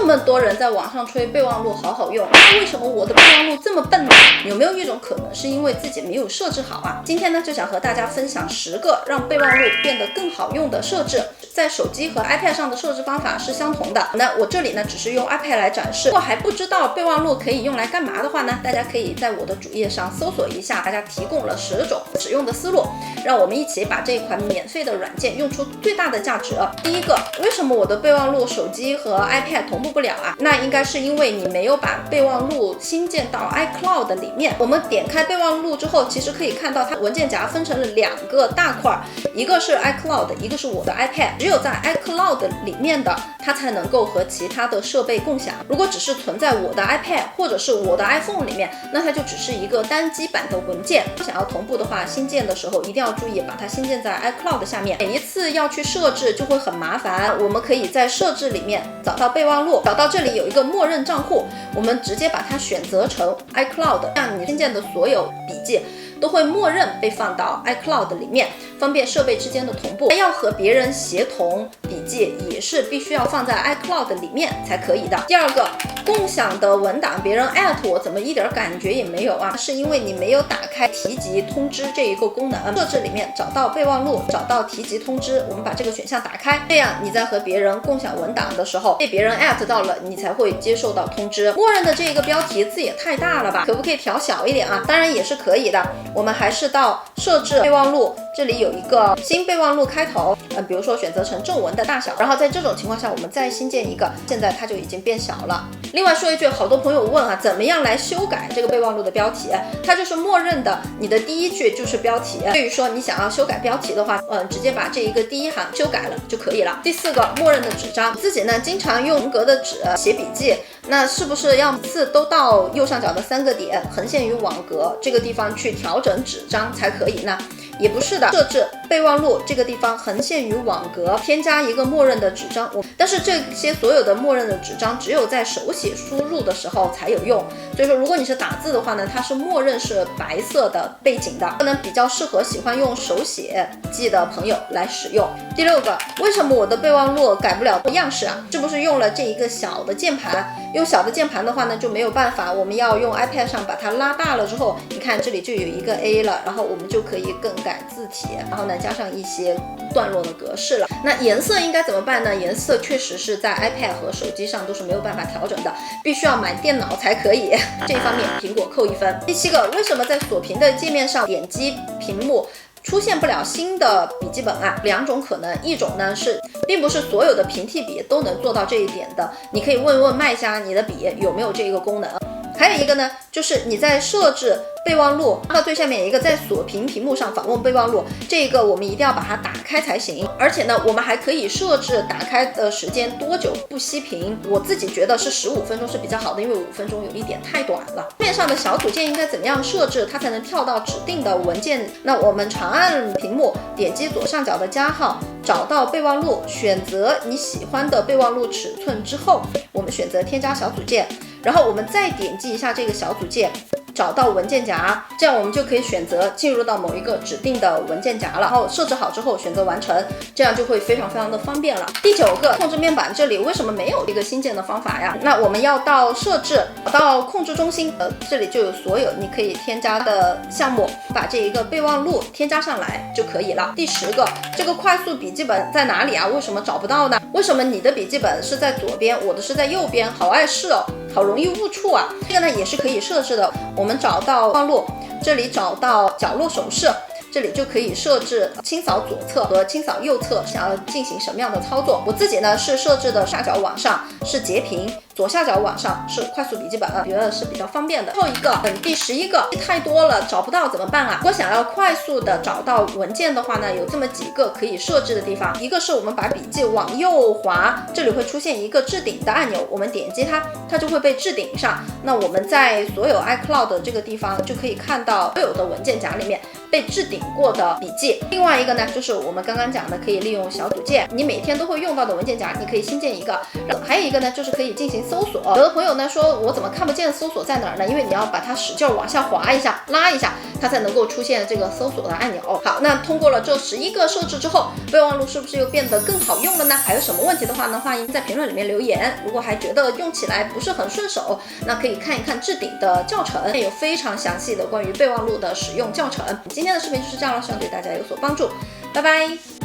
么多人在网上吹备忘录好好用，那为什么我的备忘录这么笨呢？有没有一种可能是因为自己没有设置好啊？今天呢就想和大家分享10个让备忘录变得更好用的设置，在手机和 iPad 上的设置方法是相同的。那我这里呢只是用 iPad 来展示。如果还不知道备忘录可以用来干嘛的话呢，大家可以在我的主页上搜索一下，大家提供了10种使用的思路，让我们一起把这一款免费的软件用出最大的价值。第一个，为什么我的备忘录手机和 iPad 同步不了啊？那应该是因为你没有把备忘录新建到 iCloud 里面。我们点开备忘录之后，其实可以看到它文件夹分成了2个大块，一个是 iCloud， 一个是我的 iPad。只有在 iCloud 里面的，它才能够和其他的设备共享。如果只是存在我的 iPad 或者是我的 iPhone 里面，那它就只是一个单机版的文件。想要同步的话，新建的时候一定要注意把它新建在 iCloud 下面。每一次要去设置就会很麻烦，我们可以在设置里面找到备忘录，找到这里有一个默认账户，我们直接把它选择成 iCloud， 这样你新建的所有笔记都会默认被放到 iCloud 里面，方便设备之间的同步。要和别人协同笔记也是必须要放在 iCloud 里面才可以的。第二个，共享的文档别人我怎么一点感觉也没有啊？是因为你没有打开提及通知这一个功能。设置里面找到备忘录，找到提及通知，我们把这个选项打开，这样你在和别人共享文档的时候，被别人到了，你才会接受到通知。默认的这个标题字也太大了吧？可不可以调小一点啊？当然也是可以的。我们还是到设置备忘录，这里有一个新备忘录开头，比如说选择成正文的大小，然后在这种情况下我们再新建一个，现在它就已经变小了。另外说一句，好多朋友问啊，怎么样来修改这个备忘录的标题？它就是默认的，你的第一句就是标题。至于说你想要修改标题的话，直接把这一个第一行修改了就可以了。第4个，默认的纸张。自己呢经常用横格的纸写笔记，那是不是要每次都到右上角的3个点横线与网格这个地方去调整纸张才可以呢？也不是的，设置备忘录这个地方横线与网格添加一个默认的纸张，但是这些所有的默认的纸张只有在手写输入的时候才有用，所以说如果你是打字的话呢，它是默认是白色的背景的，可能比较适合喜欢用手写记的朋友来使用。第6个，为什么我的备忘录改不了样式啊？是不是用了这一个小的键盘？用小的键盘的话呢就没有办法，我们要用 iPad 上把它拉大了之后，你看这里就有一个 A 了，然后我们就可以更改字体，然后呢加上一些段落的格式了。那颜色应该怎么办呢？颜色确实是在 iPad 和手机上都是没有办法调整的，必须要买电脑才可以，这一方面苹果扣1分。第7个，为什么在锁屏的界面上点击屏幕出现不了新的笔记本啊？2种可能，一种呢是并不是所有的平替笔都能做到这一点的，你可以问问卖家你的笔有没有这个功能。还有一个呢，就是你在设置备忘录到最下面有一个在锁屏屏幕上访问备忘录，这个我们一定要把它打开才行。而且呢，我们还可以设置打开的时间多久不熄屏，我自己觉得是15分钟是比较好的，因为5分钟有一点太短了。面上的小组件应该怎么样设置它才能跳到指定的文件？那我们长按屏幕，点击左上角的加号，找到备忘录，选择你喜欢的备忘录尺寸之后，我们选择添加小组件，然后我们再点击一下这个小组件，找到文件夹，这样我们就可以选择进入到某一个指定的文件夹了。然后设置好之后选择完成，这样就会非常非常的方便了。第9个，控制面板这里为什么没有一个新建的方法呀？那我们要到设置，找到控制中心，这里就有所有你可以添加的项目，把这一个备忘录添加上来就可以了。第10个，这个快速笔记本在哪里啊？为什么找不到呢？为什么你的笔记本是在左边，我的是在右边？好碍事哦，好容易误触啊。这个呢也是可以设置的，我们找到备忘录，这里找到角落手势，这里就可以设置清扫左侧和清扫右侧想要进行什么样的操作。我自己呢是设置的下角往上是截屏，左下角往上是快速笔记本，觉得是比较方便的。最后一个，第11个，太多了找不到怎么办啊？如果想要快速的找到文件的话呢，有这么几个可以设置的地方。一个是我们把笔记往右滑，这里会出现一个置顶的按钮，我们点击它，它就会被置顶上。那我们在所有 iCloud 这个地方就可以看到所有的文件夹里面被置顶过的笔记。另外一个呢，就是我们刚刚讲的可以利用小组件，你每天都会用到的文件夹，你可以新建一个。还有一个呢，就是可以进行搜索。有的朋友呢说，我怎么看不见搜索在哪儿呢？因为你要把它使劲往下滑一下，拉一下，它才能够出现这个搜索的按钮。好，那通过了这11个设置之后，备忘录是不是又变得更好用了呢？还有什么问题的话呢，欢迎在评论里面留言。如果还觉得用起来不是很顺手，那可以看一看置顶的教程，有非常详细的关于备忘录的使用教程。今天的视频就是这样了，希望对大家有所帮助，拜拜。